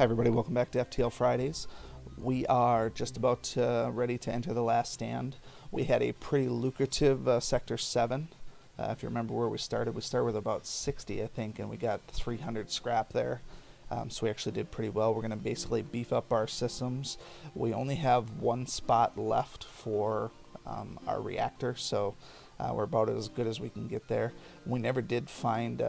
Hi everybody, welcome back to FTL Fridays. We are just about ready to enter the last stand. We had a pretty lucrative Sector 7. If you remember where we started with about 60 I think, and we got 300 scrap there. So we actually did pretty well. We're going to basically beef up our systems. We only have one spot left for our reactor, so we're about as good as we can get there. We never did find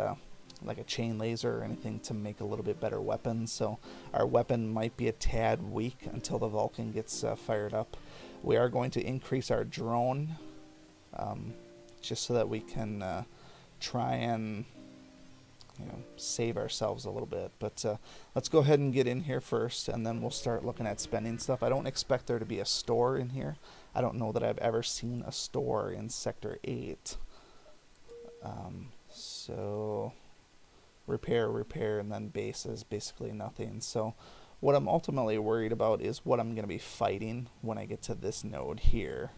like a chain laser or anything to make a little bit better weapons, so our weapon might be a tad weak until the Vulcan gets fired up. We are going to increase our drone just so that we can try and save ourselves a little bit, but let's go ahead and get in here first, and then we'll start looking at spending stuff. I don't expect there to be a store in here. I don't know that I've ever seen a store in Sector 8. So repair, and then base is basically nothing. So what I'm ultimately worried about is what I'm going to be fighting when I get to this node here,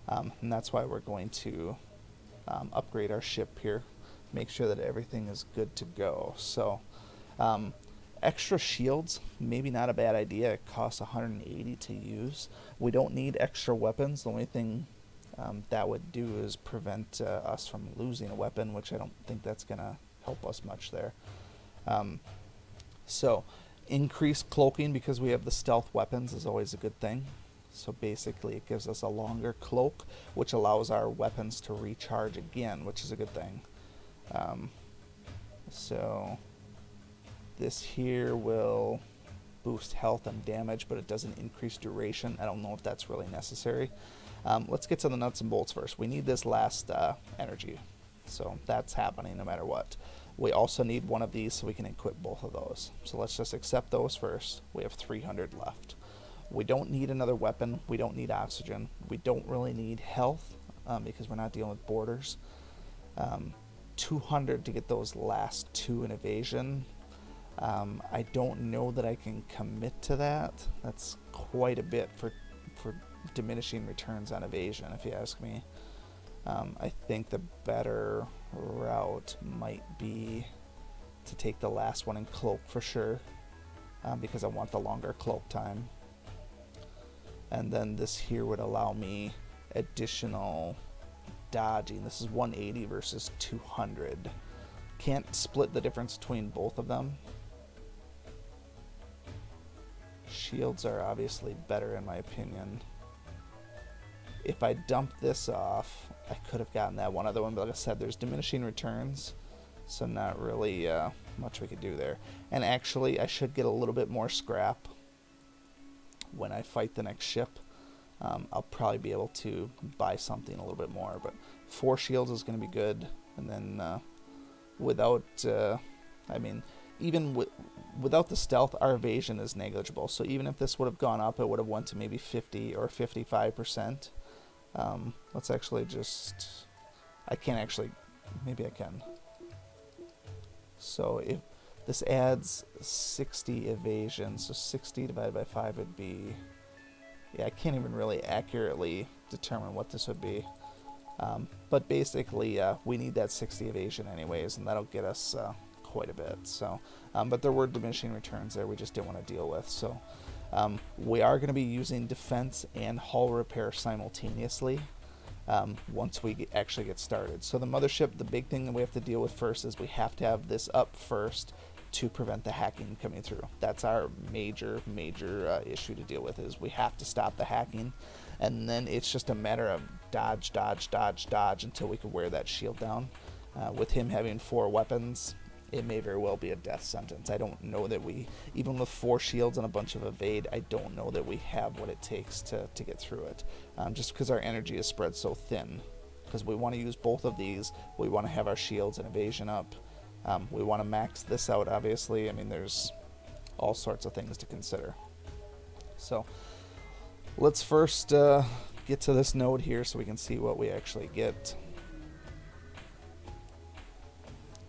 and that's why we're going to upgrade our ship here, make sure that everything is good to go. So extra shields, maybe not a bad idea. It costs 180 to use. We don't need extra weapons. The only thing that would do is prevent us from losing a weapon, which I don't think that's going to help us much there. So increased cloaking, because we have the stealth weapons, is always a good thing. So basically it gives us a longer cloak, which allows our weapons to recharge again, which is a good thing. So this here will boost health and damage, but it doesn't increase duration. I don't know if that's really necessary. Let's get to the nuts and bolts first. We need this last energy, so that's happening no matter what. We also need one of these so we can equip both of those. So let's just accept those first. We have 300 left. We don't need another weapon. We don't need oxygen. We don't really need health because we're not dealing with borders. 200 to get those last two in evasion. I don't know that I can commit to that. That's quite a bit for diminishing returns on evasion, if you ask me. I think the better route might be to take the last one in cloak for sure, because I want the longer cloak time. And then this here would allow me additional dodging. This is 180 versus 200. Can't split the difference between both of them. Shields are obviously better in my opinion. If I dump this off, I could have gotten that one other one, but like I said, there's diminishing returns, so not really much we could do there. And actually, I should get a little bit more scrap when I fight the next ship. I'll probably be able to buy something a little bit more, but 4 shields is going to be good. And then without, I mean, even without the stealth, our evasion is negligible. So even if this would have gone up, it would have went to maybe 50 or 55%. Let's actually just, I can't actually, maybe I can. So if this adds 60 evasion, so 60 divided by 5 would be, yeah, I can't even really accurately determine what this would be. But basically, we need that 60 evasion anyways, and that'll get us quite a bit. So, but there were diminishing returns there we just didn't want to deal with. So we are going to be using defense and hull repair simultaneously once we actually get started. So the mothership, the big thing that we have to deal with first is we have to have this up first to prevent the hacking coming through. That's our major issue to deal with, is we have to stop the hacking, and then it's just a matter of dodge until we can wear that shield down. With him having 4 weapons, it may very well be a death sentence. I don't know that we, even with 4 shields and a bunch of evade, I don't know that we have what it takes to get through it, just because our energy is spread so thin. Because we want to use both of these, we want to have our shields and evasion up. We want to max this out, obviously. I mean, there's all sorts of things to consider. So let's first get to this node here so we can see what we actually get.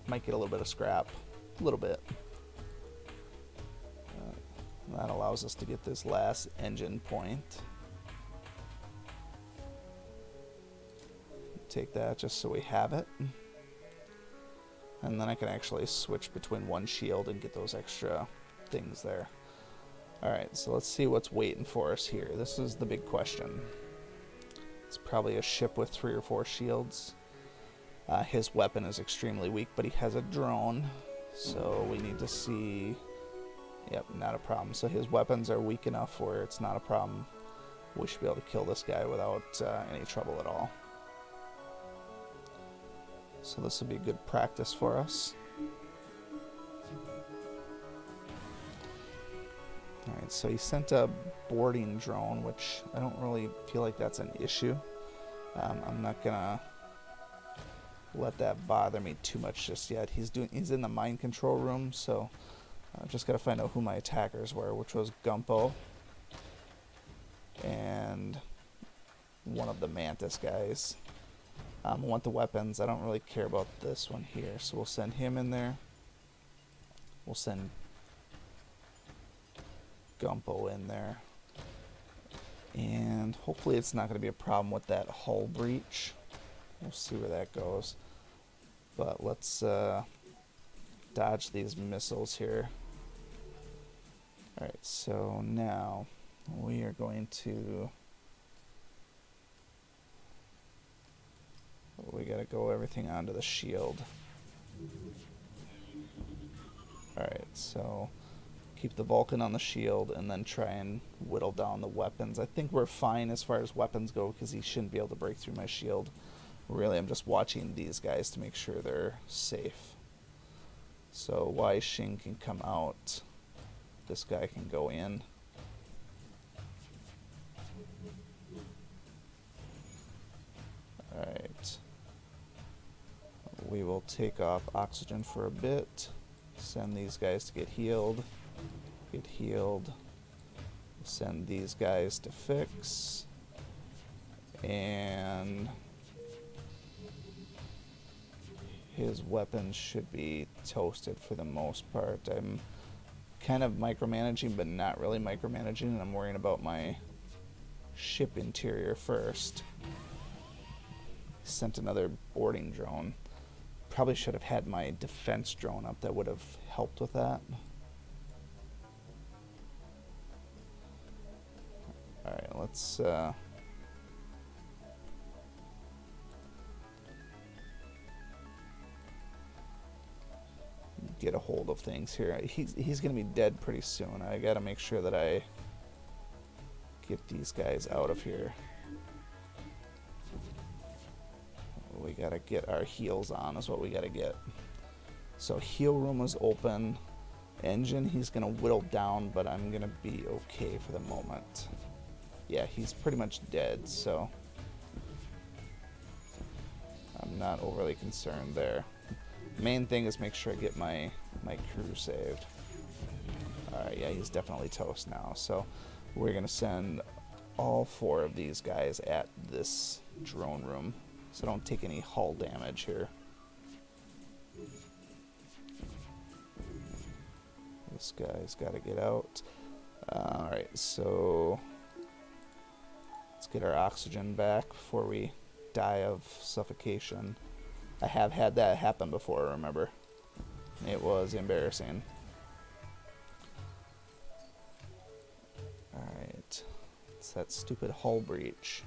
Might get a little bit of scrap, a little bit. That allows us to get this last engine point. Take that just so we have it. And then I can actually switch between one shield and get those extra things there. Alright, so let's see what's waiting for us here. This is the big question. It's probably a ship with 3 or 4 shields. His weapon is extremely weak, but he has a drone. So we need to see... Yep, not a problem. So his weapons are weak enough where it's not a problem. We should be able to kill this guy without any trouble at all. So this will be good practice for us. Alright, so he sent a boarding drone, which I don't really feel like that's an issue. I'm not gonna let that bother me too much just yet. He's in the mind control room, so just gotta find out who my attackers were, which was Gumpo and one of the Mantis guys. I want the weapons. I don't really care about this one here, so we'll send him in there. We'll send Gumpo in there. And hopefully it's not going to be a problem with that hull breach. We'll see where that goes. But let's dodge these missiles here. Alright, so now we are going to... We gotta go everything onto the shield. Alright, so keep the Vulcan on the shield and then try and whittle down the weapons. I think we're fine as far as weapons go because he shouldn't be able to break through my shield. Really, I'm just watching these guys to make sure they're safe. So Wai Xing can come out. This guy can go in. Alright. We will take off oxygen for a bit. Send these guys to get healed. Get healed. Send these guys to fix. And his weapons should be toasted for the most part. I'm kind of micromanaging, but not really micromanaging, and I'm worrying about my ship interior first. Sent another boarding drone. Probably should have had my defense drone up. That would have helped with that. Alright, let's get a hold of things here. He's gonna be dead pretty soon. I gotta make sure that I get these guys out of here. We gotta get our heals on is what we gotta get. So heal room is open. Engine he's gonna whittle down, but I'm gonna be okay for the moment. Yeah, he's pretty much dead, so I'm not overly concerned there. Main thing is make sure I get my crew saved. Alright, yeah, he's definitely toast now. So we're gonna send all 4 of these guys at this drone room. So don't take any hull damage here. This guy's got to get out. Alright, so let's get our oxygen back before we die of suffocation. I have had that happen before, remember. It was embarrassing. Alright, it's that stupid hull breach.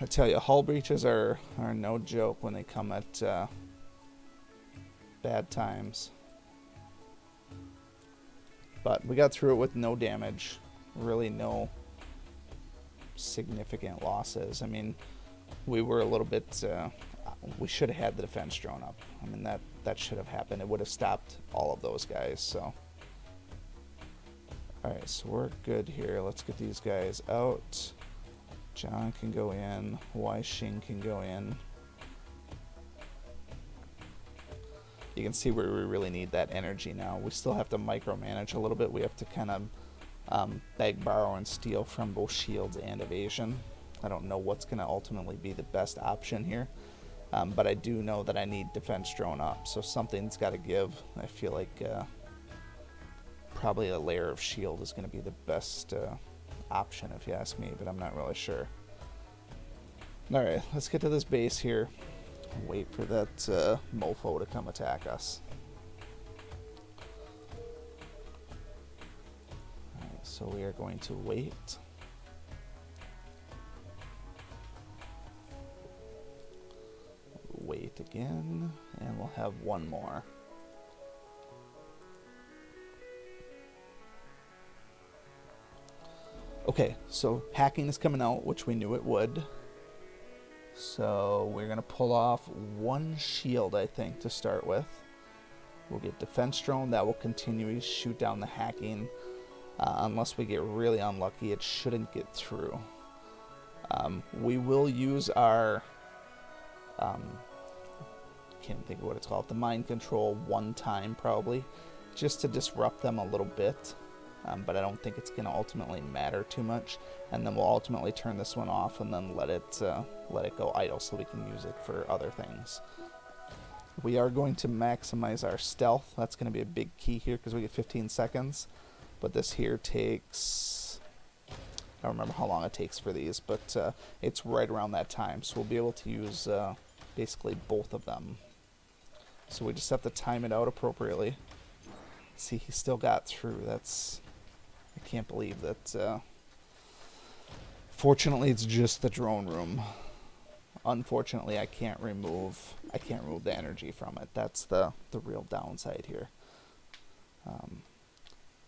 I tell you, hull breaches are no joke when they come at bad times. But we got through it with no damage. Really no significant losses. I mean, we were a little bit... we should have had the defense drone up. I mean, that should have happened. It would have stopped all of those guys, so... Alright, so we're good here. Let's get these guys out. John can go in. Wai Xing can go in. You can see where we really need that energy now. We still have to micromanage a little bit. We have to kind of beg, borrow, and steal from both shields and evasion. I don't know what's going to ultimately be the best option here. But I do know that I need defense drone up. So something's got to give. I feel like probably a layer of shield is going to be the best option if you ask me, but I'm not really sure. Alright, let's get to this base here. Wait for that mofo to come attack us. So we are going to wait. Wait again, and we'll have one more. Okay, so hacking is coming out, which we knew it would. So we're going to pull off one shield, I think, to start with. We'll get defense drone. That will continue to shoot down the hacking. Unless we get really unlucky, it shouldn't get through. We will use our... can't think of what it's called. The mind control one time, probably. Just to disrupt them a little bit. But I don't think it's going to ultimately matter too much. And then we'll ultimately turn this one off and then let it go idle so we can use it for other things. We are going to maximize our stealth. That's going to be a big key here because we get 15 seconds. But this here takes... I don't remember how long it takes for these, but it's right around that time. So we'll be able to use basically both of them. So we just have to time it out appropriately. See, he still got through. That's... I can't believe that. Fortunately, it's just the drone room. Unfortunately, I can't remove the energy from it. That's the real downside here.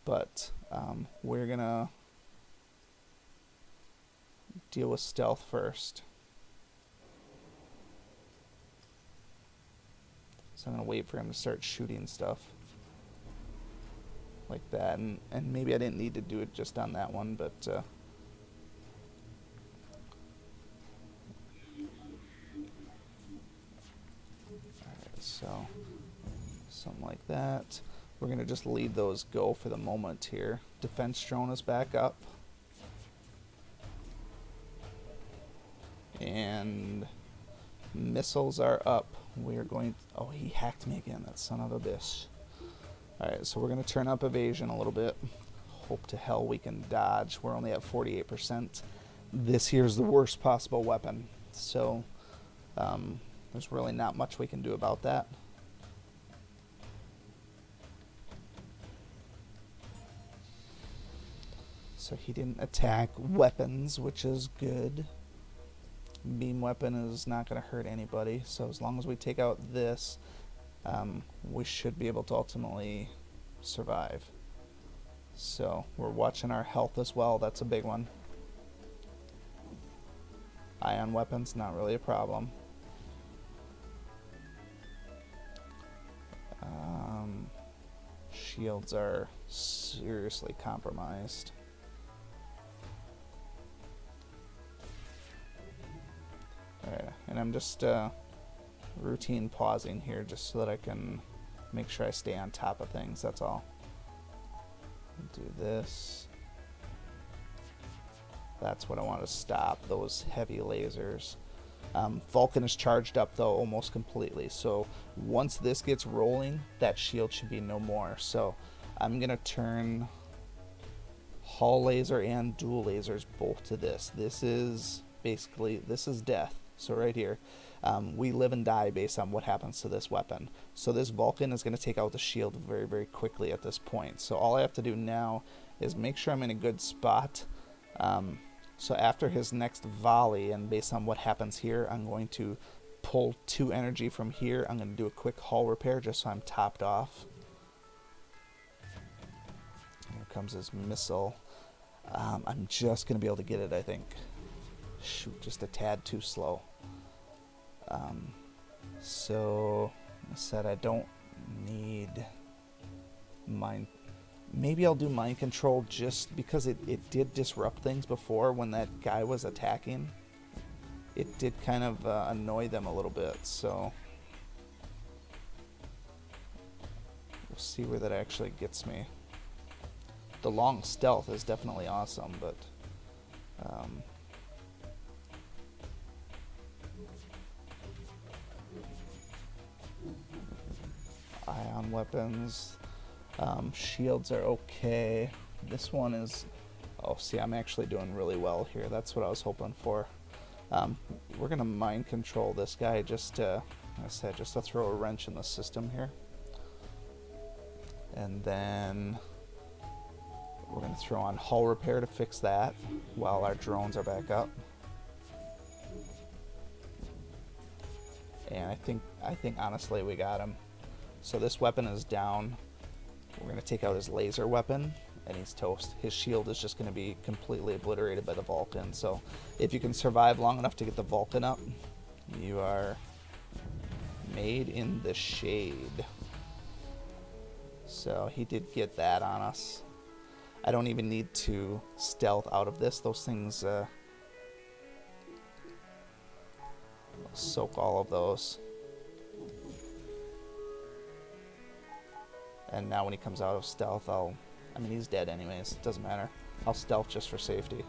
But we're gonna deal with stealth first. So I'm gonna wait for him to start shooting stuff. Like that, and maybe I didn't need to do it just on that one, but alright, so something like that. We're gonna just leave those go for the moment here. Defense drone is back up, and missiles are up. We are going... oh, he hacked me again, that son of a bitch. Alright, so we're going to turn up evasion a little bit. Hope to hell we can dodge. We're only at 48%. This here's the worst possible weapon. So, there's really not much we can do about that. So he didn't attack weapons, which is good. Beam weapon is not going to hurt anybody. So as long as we take out this... we should be able to ultimately survive. So we're watching our health as well. That's a big one. Ion weapons, not really a problem. Shields are seriously compromised. Alright, and I'm just routine pausing here just so that I can make sure I stay on top of things, that's all. Do this. That's what I want to stop, those heavy lasers. Vulcan is charged up though almost completely, so once this gets rolling, that shield should be no more. So I'm gonna turn hull laser and dual lasers both to this. This is basically, this is death. So right here, we live and die based on what happens to this weapon. So this Vulcan is going to take out the shield very, very quickly at this point. So all I have to do now is make sure I'm in a good spot. So after his next volley, and based on what happens here, I'm going to pull 2 energy from here. I'm going to do a quick hull repair just so I'm topped off. Here comes his missile. I'm just going to be able to get it, I think. Shoot, just a tad too slow. So I said I don't need mind. Maybe I'll do mind control just because it did disrupt things before when that guy was attacking. It did kind of annoy them a little bit, so we'll see where that actually gets me. The long stealth is definitely awesome, but ion weapons, shields are okay. This one is, oh, see, I'm actually doing really well here. That's what I was hoping for. We're gonna mind control this guy just to, like I said, just to throw a wrench in the system here. And then we're gonna going to throw on hull repair to fix that while our drones are back up. And I think honestly we got him. So this weapon is down. We're going to take out his laser weapon, and he's toast. His shield is just going to be completely obliterated by the Vulcan. So if you can survive long enough to get the Vulcan up, you are made in the shade. So he did get that on us. I don't even need to stealth out of this. Those things soak all of those. And now when he comes out of stealth, I mean, he's dead anyways. It doesn't matter. I'll stealth just for safety.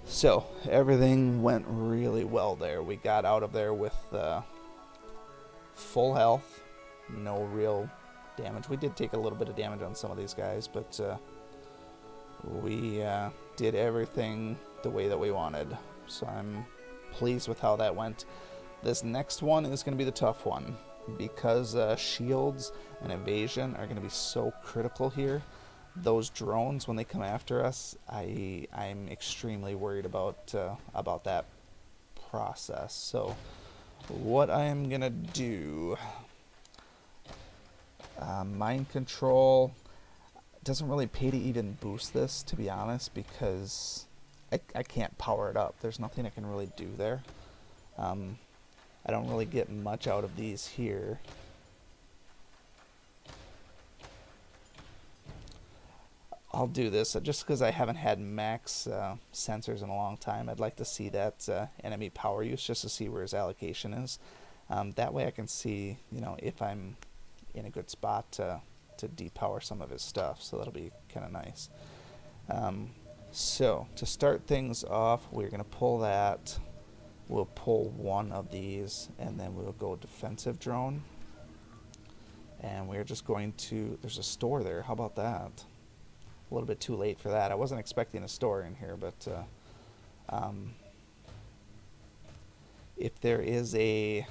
So everything went really well there. We got out of there with full health, no real damage. We did take a little bit of damage on some of these guys, but we did everything the way that we wanted. So I'm pleased with how that went. This next one is going to be the tough one, because shields and evasion are going to be so critical here. Those drones, when they come after us, I'm extremely worried about that process. So what I'm going to do, mind control, doesn't really pay to even boost this, to be honest, because I can't power it up. There's nothing I can really do there. I don't really get much out of these here. I'll do this just because I haven't had max sensors in a long time. I'd like to see that enemy power use just to see where his allocation is. That way I can see, you know, if I'm in a good spot to depower some of his stuff. So that'll be kind of nice. So to start things off, we're going to pull that. We'll pull one of these, and then we'll go defensive drone. And we're just going to, there's a store there. How about that? A little bit too late for that. I wasn't expecting a store in here, but if there is a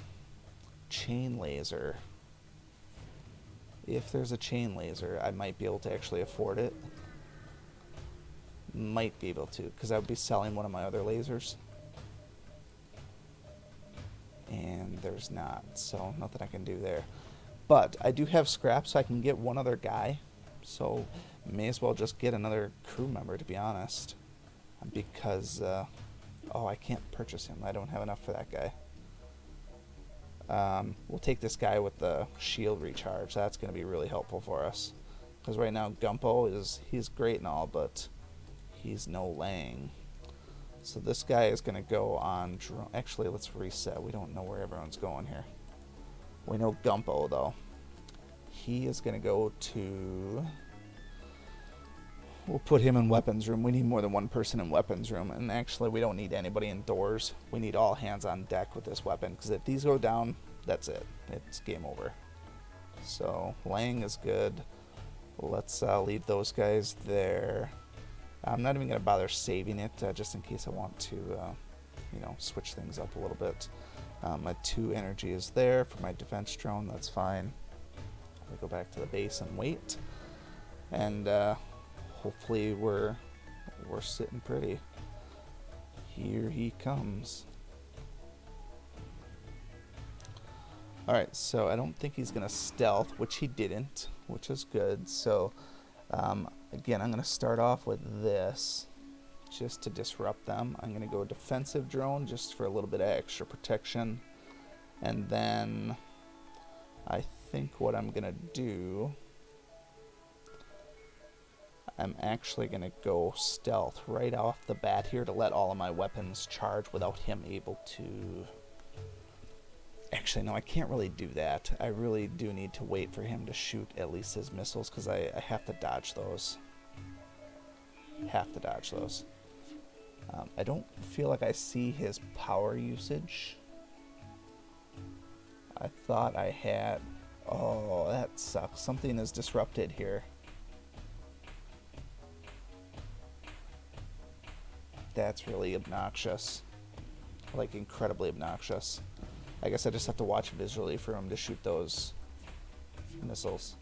chain laser, I might be able to actually afford it. Might be able to, because I would be selling one of my other lasers. And there's not, so nothing I can do there. But I do have scraps, so I can get one other guy. So may as well just get another crew member, to be honest, because oh, I can't purchase him. I don't have enough for that guy. We'll take this guy with the shield recharge. That's going to be really helpful for us, because right now Gumpo he's great and all, but he's no Lang. So this guy is going to go on drone. Actually, let's reset. We don't know where everyone's going here. We know Gumpo, though. He is going to go to... We'll put him in weapons room. We need more than one person in weapons room. And actually, we don't need anybody indoors. We need all hands on deck with this weapon, because if these go down, that's it. It's game over. So Lang is good. Let's leave those guys there. I'm not even going to bother saving it, just in case I want to, you know, switch things up a little bit. My 2 energy is there for my defense drone. That's fine. I'll go back to the base and wait. And hopefully we're sitting pretty. Here he comes. Alright, so I don't think he's going to stealth, which he didn't, which is good. So again, I'm going to start off with this just to disrupt them. I'm going to go defensive drone just for a little bit of extra protection. And then I think what I'm going to do, I'm actually going to go stealth right off the bat here to let all of my weapons charge without him able to... Actually, no, I can't really do that. I really do need to wait for him to shoot at least his missiles, because I have to dodge those. I don't feel like I see his power usage. I thought I had... Oh, that sucks. Something is disrupted here. That's really obnoxious. Like, incredibly obnoxious. I guess I just have to watch visually for him to shoot those missiles.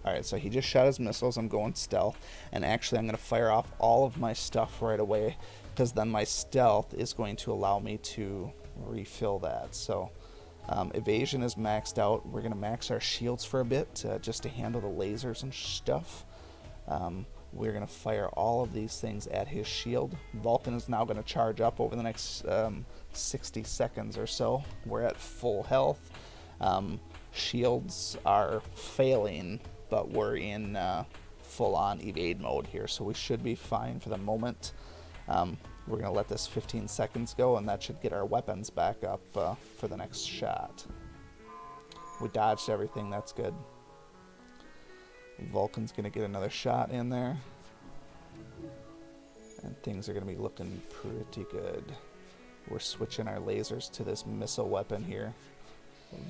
Alright, so he just shot his missiles. I'm going stealth. And actually, I'm going to fire off all of my stuff right away, because then my stealth is going to allow me to refill that. So evasion is maxed out. We're going to max our shields for a bit, just to handle the lasers and stuff. We're going to fire all of these things at his shield. Vulcan is now going to charge up over the next 60 seconds or so. We're at full health. Shields are failing, but we're in full-on evade mode here, so we should be fine for the moment. We're going to let this 15 seconds go, and that should get our weapons back up for the next shot. We dodged everything, that's good. Vulcan's going to get another shot in there. And things are going to be looking pretty good. We're switching our lasers to this missile weapon here.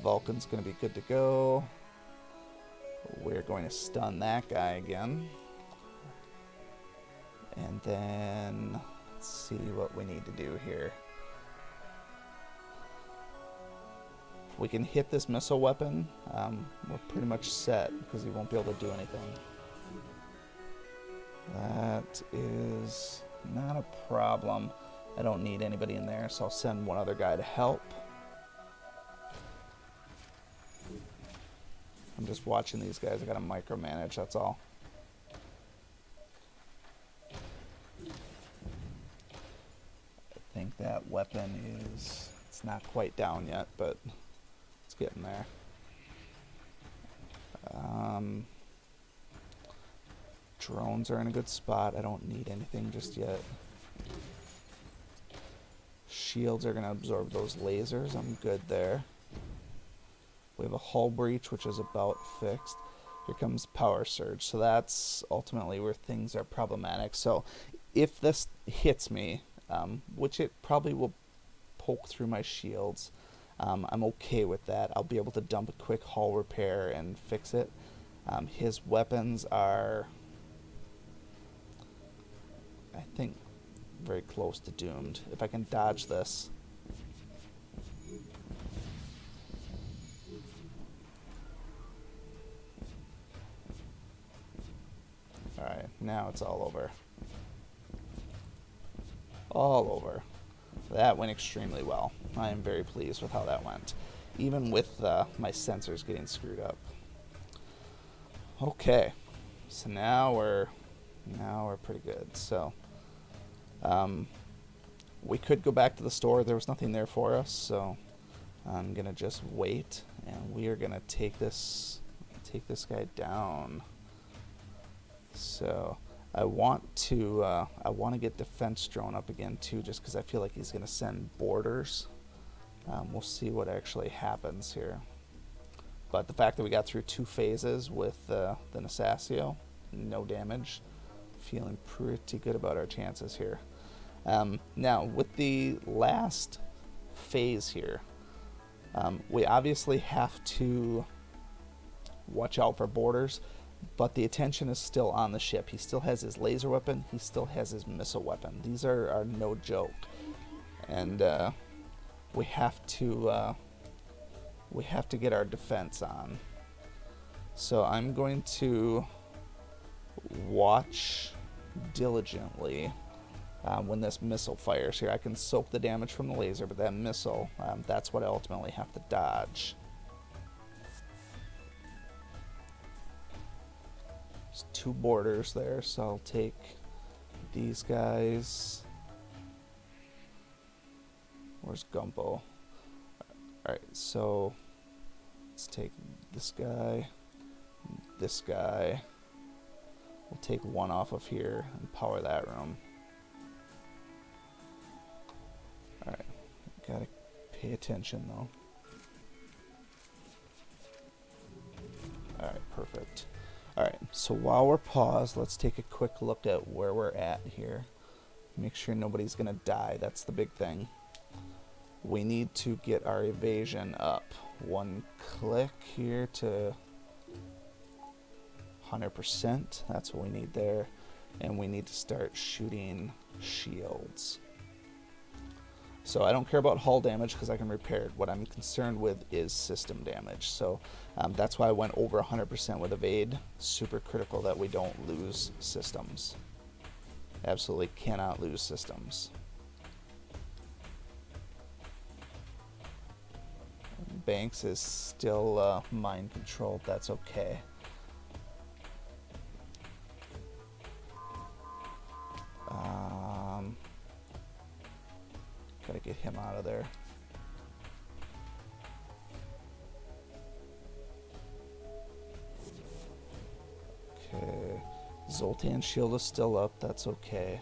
Vulcan's going to be good to go. We're going to stun that guy again. And then let's see what we need to do here. If we can hit this missile weapon, we're pretty much set, because he won't be able to do anything. That is not a problem. I don't need anybody in there, so I'll send one other guy to help. I'm just watching these guys. I gotta micromanage, that's all. I think that weapon is, it's not quite down yet, but it's getting there. Drones are in a good spot. I don't need anything just yet. Shields are going to absorb those lasers. I'm good there. We have a hull breach, which is about fixed. Here comes power surge. So that's ultimately where things are problematic. So if this hits me, which it probably will poke through my shields, I'm okay with that. I'll be able to dump a quick hull repair and fix it. His weapons are, I think, very close to doomed. If I can dodge this. Alright, now it's all over. All over. That went extremely well. I am very pleased with how that went, even with my sensors getting screwed up. Okay, so now we're pretty good. So we could go back to the store. There was nothing there for us, so I'm gonna just wait, and we are gonna take this guy down. So I want to get defense drone up again too, just because I feel like he's gonna send boarders. We'll see what actually happens here. But the fact that we got through 2 phases with the Nesasio, no damage, feeling pretty good about our chances here. Now, with the last phase here, we obviously have to watch out for boarders, but the attention is still on the ship. He still has his laser weapon, he still has his missile weapon. These are no joke. And we have to get our defense on. So I'm going to watch diligently when this missile fires here. I can soak the damage from the laser, but that missile, that's what I ultimately have to dodge. There's 2 boarders there, so I'll take these guys. Where's Gumbo? Alright, so let's take this guy, this guy. We'll take one off of here and power that room. Alright, gotta pay attention though. Alright, perfect. Alright, so while we're paused, let's take a quick look at where we're at here. Make sure nobody's gonna die, that's the big thing. We need to get our evasion up. 1 click here to 100%, that's what we need there. And we need to start shooting shields. So I don't care about hull damage because I can repair it. What I'm concerned with is system damage. So that's why I went over 100% with evade. Super critical that we don't lose systems. Absolutely cannot lose systems. Banks is still mind controlled. That's okay. Gotta get him out of there. Okay. Zoltan's shield is still up. That's okay.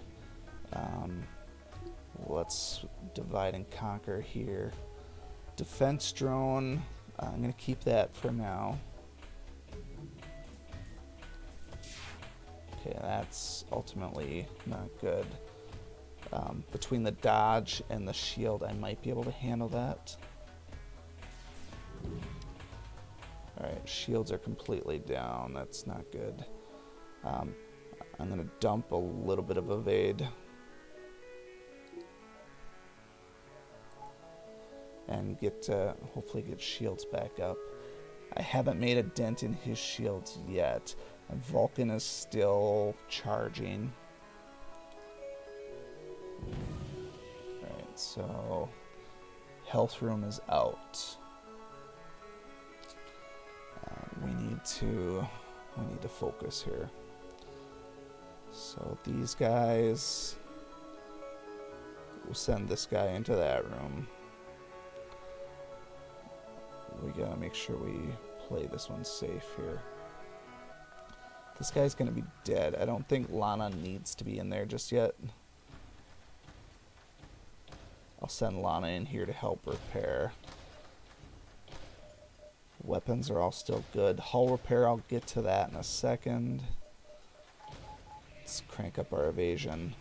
Let's divide and conquer here. Defense drone. I'm going to keep that for now. Okay, that's ultimately not good. Between the dodge and the shield, I might be able to handle that. Alright, shields are completely down. That's not good. I'm going to dump a little bit of evade. And hopefully get shields back up. I haven't made a dent in his shields yet. And Vulcan is still charging. Alright, so health room is out. We need to focus here. So these guys, we'll send this guy into that room. We gotta make sure we play this one safe here. This guy's gonna be dead. I don't think Lana needs to be in there just yet. I'll send Lana in here to help repair. Weapons are all still good. Hull repair, I'll get to that in a second. Let's crank up our evasion.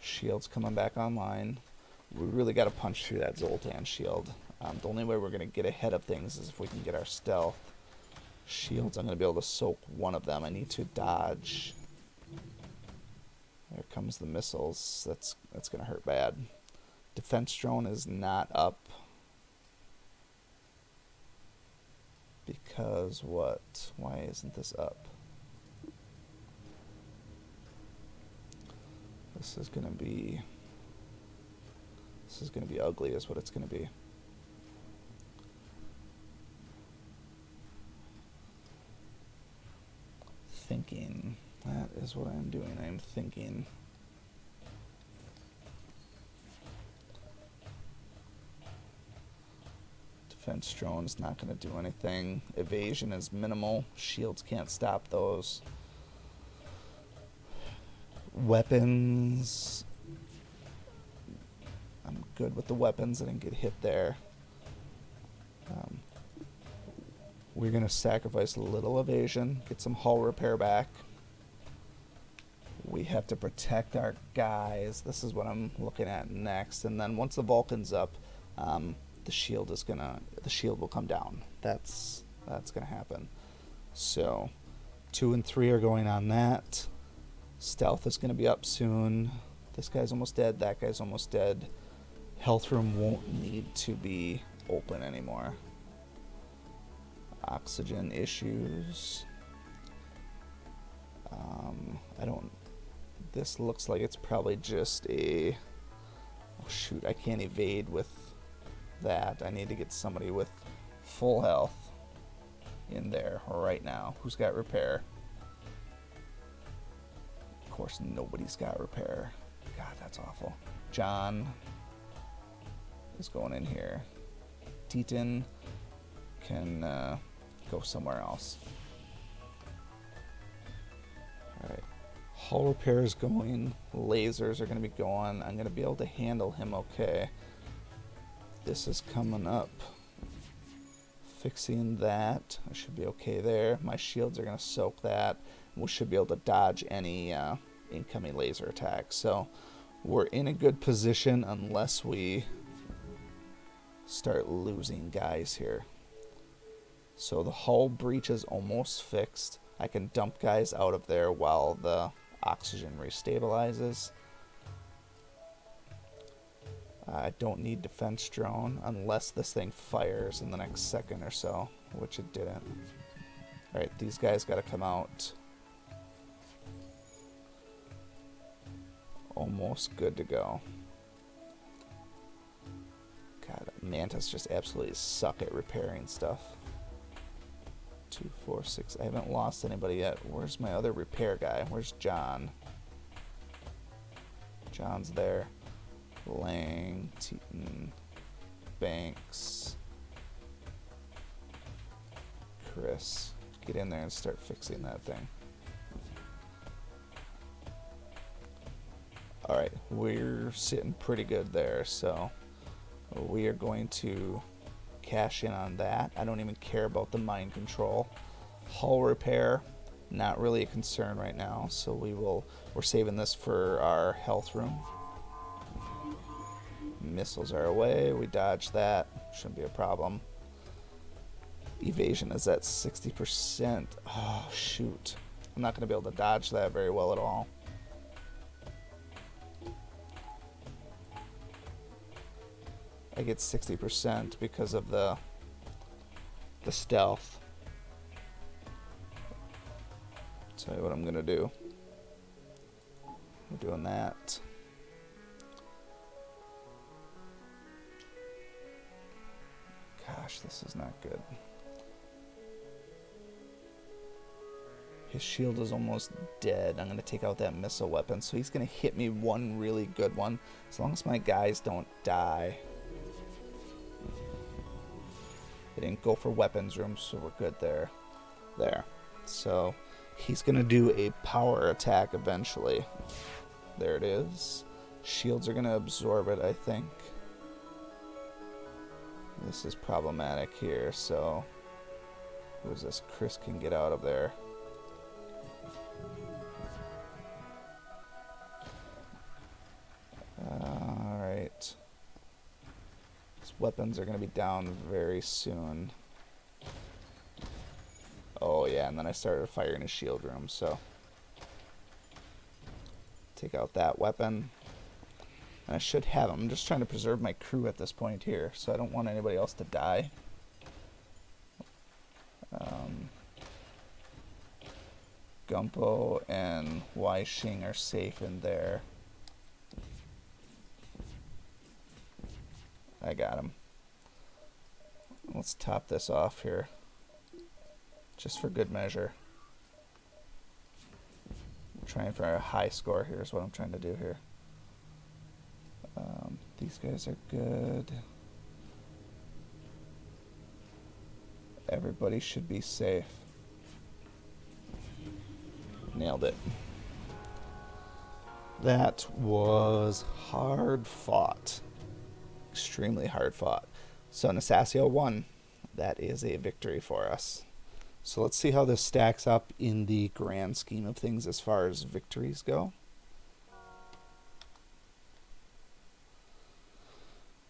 Shield's coming back online. We really got to punch through that Zoltan shield. The only way we're going to get ahead of things is if we can get our stealth. Shields, I'm going to be able to soak one of them. I need to dodge. There comes the missiles. That's going to hurt bad. Defense drone is not up. Because what? Why isn't this up? This is going to be ugly is what it's going to be. Thinking. That is what I'm doing. I'm thinking. Defense drone's not going to do anything. Evasion is minimal. Shields can't stop those. Weapons. I'm good with the weapons. I didn't get hit there. We're going to sacrifice a little evasion. Get some hull repair back. We have to protect our guys. This is what I'm looking at next. And then once the Vulcan's up, the shield will come down. That's gonna happen. So 2 and 3 are going on that. Stealth is gonna be up soon. This guy's almost dead. That guy's almost dead. Health room won't need to be open anymore. Oxygen issues. This looks like it's probably just a... Oh shoot, I can't evade with that. I need to get somebody with full health in there right now. Who's got repair? Of course, nobody's got repair. God, that's awful. John is going in here. Teton can go somewhere else. Alright. Hull repair is going. Lasers are going to be going. I'm going to be able to handle him okay. This is coming up. Fixing that. I should be okay there. My shields are going to soak that. We should be able to dodge any incoming laser attacks. So we're in a good position unless we start losing guys here. So the hull breach is almost fixed. I can dump guys out of there while the oxygen restabilizes. I don't need defense drone unless this thing fires in the next second or so, which it didn't. Alright, these guys gotta come out. Almost good to go. God, mantis just absolutely suck at repairing stuff. 2, 4, 6. I haven't lost anybody yet. Where's my other repair guy? Where's John? John's there. Lang, Teton, Banks, Chris. Get in there and start fixing that thing. Alright, we're sitting pretty good there, so we are going to cash in on that. I don't even care about the mind control. Hull repair, not really a concern right now, so we're saving this for our health room. Missiles are away, we dodged that, shouldn't be a problem. Evasion is at 60%. Oh shoot, I'm not going to be able to dodge that very well at all. I get 60% because of the stealth. Tell you what I'm gonna do. We're doing that. Gosh, this is not good. His shield is almost dead. I'm gonna take out that missile weapon, so he's gonna hit me one really good one. As long as my guys don't die. They didn't go for weapons rooms, so we're good there. There. So he's going to do a power attack eventually. There it is. Shields are going to absorb it, I think. This is problematic here, so who's this? Chris can get out of there. Alright. Weapons are going to be down very soon. Oh yeah, and then I started firing a shield room, so take out that weapon. And I should have them. I'm just trying to preserve my crew at this point here, so I don't want anybody else to die. Gumpo and Wai Xing are safe in there. I got him. Let's top this off here, just for good measure. I'm trying for a high score here is what I'm trying to do here. These guys are good. Everybody should be safe. Nailed it. That was hard fought. Extremely hard fought. So Nesasio1, that is a victory for us. So let's see how this stacks up in the grand scheme of things as far as victories go.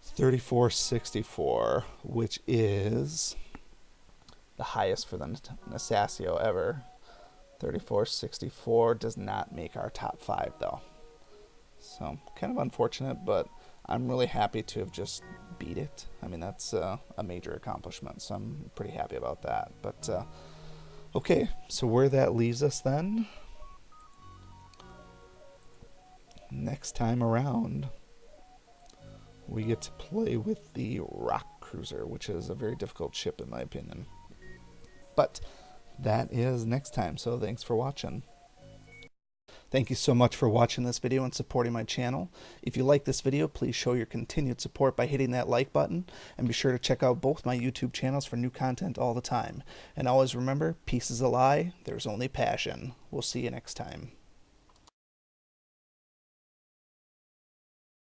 3464, which is the highest for the Nesasio ever. 3464 does not make our top 5 though. So kind of unfortunate, but I'm really happy to have just beat it. I mean, that's a major accomplishment, so I'm pretty happy about that. But, okay, so where that leaves us then, next time around, we get to play with the Rock Cruiser, which is a very difficult ship in my opinion. But that is next time, so thanks for watching. Thank you so much for watching this video and supporting my channel. If you like this video, please show your continued support by hitting that like button, and be sure to check out both my YouTube channels for new content all the time. And always remember, peace is a lie, there's only passion. We'll see you next time.